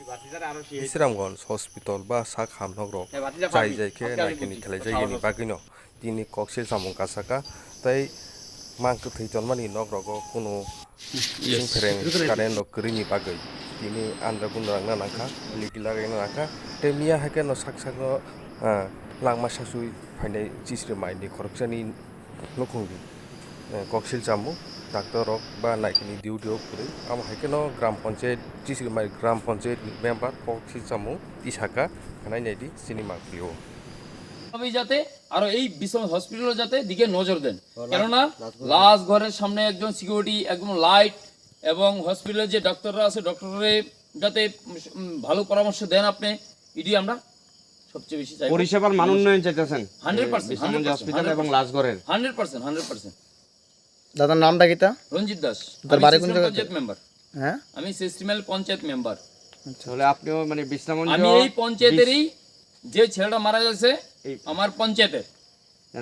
Isramgol hospital ba sak hamnogrok jai jai ke naikini thelai jaigini bagino tini koksil samung kasaka tai mangku theiton mani nogrogo kuno sing fereng karen no krini bagai tini andra bundrang na nangka ligila gaina nangka te mia hake no sak sak no langma sasui phainai chisri maini khorokchani nokungdi koksil samung doctor rock বা নাইকিনি duty of করে আমার হাইকেন গ্রাম পঞ্চায়েত চিসি মাই গ্রাম panchayat member cocci চামু ইসাকা খানাই নাইদি cinema প্রিয় আমি যাতে আর এই Biswanath hospital যাতে দিকে নজর দেন কেননা লাশ ঘরের সামনে একজন সিকিউরিটি একদম লাইট এবং হসপিটালের যে ডক্টররা আছে ডক্টরে যাতে ভালো পরামর্শ দেন আপনি এটি আমরা সবচেয়ে বেশি চাই পরিষেবার মান উন্নয়ন চাইতেছেন 100% হসপিটাল এবং লাশ ঘরের 100% দাদার নামটা কিতা? রঞ্জিত দাস, তার বাড়ি কোন জায়গায়? পঞ্চায়েত মেম্বার। হ্যাঁ, আমি সিস্টেমাল পঞ্চায়েত মেম্বার। তাহলে আপনিও মানে বিশ্রামঞ্জ আমি এই পঞ্চায়েতেরই যে ছেলেটা মারা গেছে আমার পঞ্চায়েতের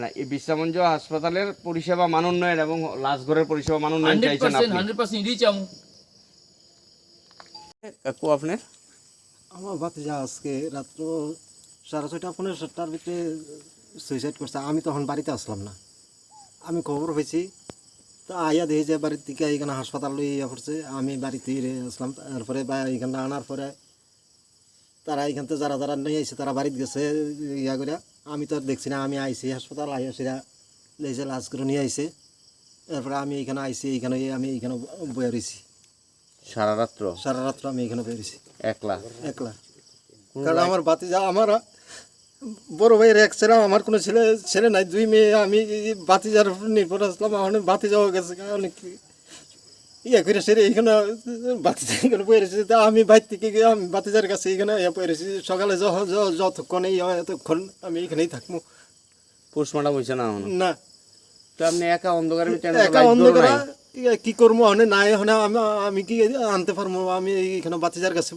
না এই বিশ্রামঞ্জ হাসপাতালের পরিষেবা মান উন্নয়ন এবং লাশ ঘরের পরিষেবা মান উন্নয়ন চাইছেন আপনি 100% ইডি চাও। কাকু আপনার? আমার ভাতিজা আজকে রাত্র 6:30-7টার ভিতরে সুইসাইড করছে। আমি তখন বাড়িতে আসলাম না, আমি খবর পেয়েছি তো আইয়া দেখি যে বাড়ির থেকে এখানে হাসপাতাল ইয়া পড়ছে। আমি বাড়িতে আসলাম, তারপরে বা এখানে আনার পরে তারা এখান থেকে যারা যারা নিয়ে আইছে তারা বাড়িতে গেছে ইয়া করে। আমি তো আর দেখছি না, আমি আইসি হাসপাতাল আইয়া সেরা লেজে লাশ করে নিয়ে আইছে। এরপরে আমি এখানে আইসি, আমি এখানে বয়ে রয়েছি সারা রাত্র আমি এখানে বয়ে রয়েছি একলা। কারণ আমার ভাতিজা, আমার বড় ভাইয়ের এক ছেলে, আমার কোনো ছেলে নাই, 2 মেয়ে। আমি ভাতিজার উপর নির্ভর আসলাম। আমার ভাতিজাও গেছে অনেক ইয়ে করে সেরে এইখানে ভাতিজা এখানে বয়ে রয়েছি। তা আমি বাইর থেকে গিয়ে আমি ভাতিজার কাছে এখানে ইয়ে বয়ে রয়েছি। সকালে যতক্ষণ এই এতক্ষণ আমি এখানেই থাকবো। পোস্টমর্টম হয়েছে না? না, তো আপনি একা অন্ধকারের একা অন্ধকার কি করবো? হনে নাই, হনে আমি কি আনতে পারবো? আমি এখানে ভাতিজার কাছে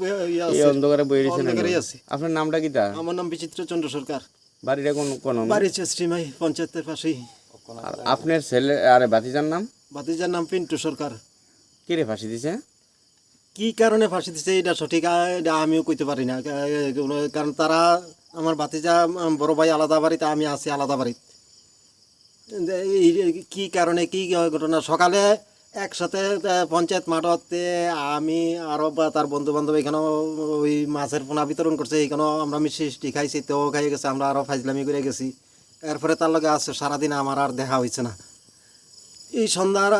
অন্ধকারে বই রয়েছেন। আছি। আপনার নামটা কি? আমার নাম বিচিত্র চন্দ্র সরকার। বাড়িটা কোন? বাড়ি শ্রীমাই পঞ্চায়েতের পাশেই। আর আপনার ছেলে আর ভাতিজার নাম? ভাতিজার নাম পিন্টু সরকার। কে রে ফাঁসি দিছে? কি কারণে ফাঁসি দিছে এটা সঠিক এটা আমিও কইতে পারি না। কারণ তারা, আমার ভাতিজা বড় ভাই আলাদা বাড়িতে, আমি আছি আলাদা বাড়িতে। কি কারণে কি ঘটনা? সকালে একসাথে পঞ্চায়েত মাঠতে আমি আরও তার বন্ধু বান্ধব এখানেও ওই মাছের পোনা বিতরণ করছে। এইখানেও আমরা মিষ্টি খাইছি, তেও খাই গেছে, আমরা আরও ফাইজলামি করে গেছি। এরপরে তার লগে আছে সারাদিন আমার আর দেখা হয়েছে না। এই সন্ধ্যার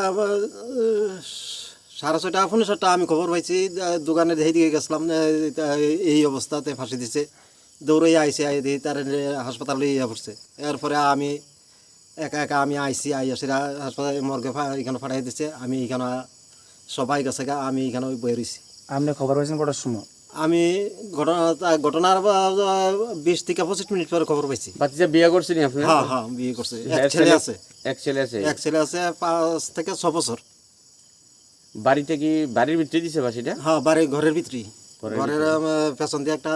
6:30-7টা আমি খবর পাইছি, দোকানে দেখে দিকে গেছিলাম এই অবস্থাতে ফাঁসি দিছে। দৌড়ে আইসি, আই দিয়ে তার হাসপাতালে ইয়ে পড়ছে। এরপরে আমি একা আমি আইসি, সেটা হাসপাতালে মর্গে এখানে ফাটাই দিচ্ছে। আমি এখানে সবাই গেছে, আমি এখানে ওই বয়ে রয়েছি। আপনি খবর পাইছেন কটার সময়? আমি ঘটনার 20-25 মিনিট পরে খবর পাইছি। ভাতিজা বিয়ে করছেন আপনি? হ্যাঁ, বিয়ে করছে। এক ছেলে আছে 5 থেকে 6 বছর। বাড়িতে কি বাড়ির ভিতরে দিছে ফাঁসিটা? হ্যাঁ, ঘরের ভিতরেই। ঘরের পেছন দিয়ে একটা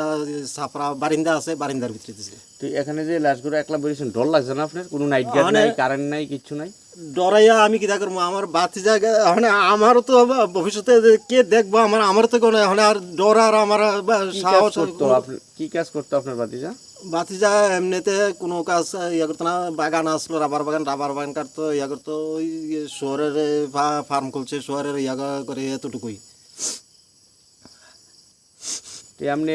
ছাপরা বারিন্দা আছে, বারিন্দার ভিতরে দিছে। তো এখানে যে লাশগুলো একলা বলেছেন, ডর লাগছে না আপনার? কোনো নাইট গার্ড নাই, কারেন্ট নাই, কিচ্ছু নাই? ডরাইয়া আমি কি করবো? আমার ভাতিজা, মানে আমারও তো ভবিষ্যতে কে দেখবো? আমার তো কোনো আর ডর আর আমার সাহস। কি কাজ করতো আপনার ভাতিজা? এমনিতে কোনো কাজ ইয়া করতো না। বাগান আসলো, রাবার বাগান কাটতো, ইয়া করতো। ওই শহরের ফার্ম খুলছে, শহরের ইয়া করে, এতটুকুই। আপনি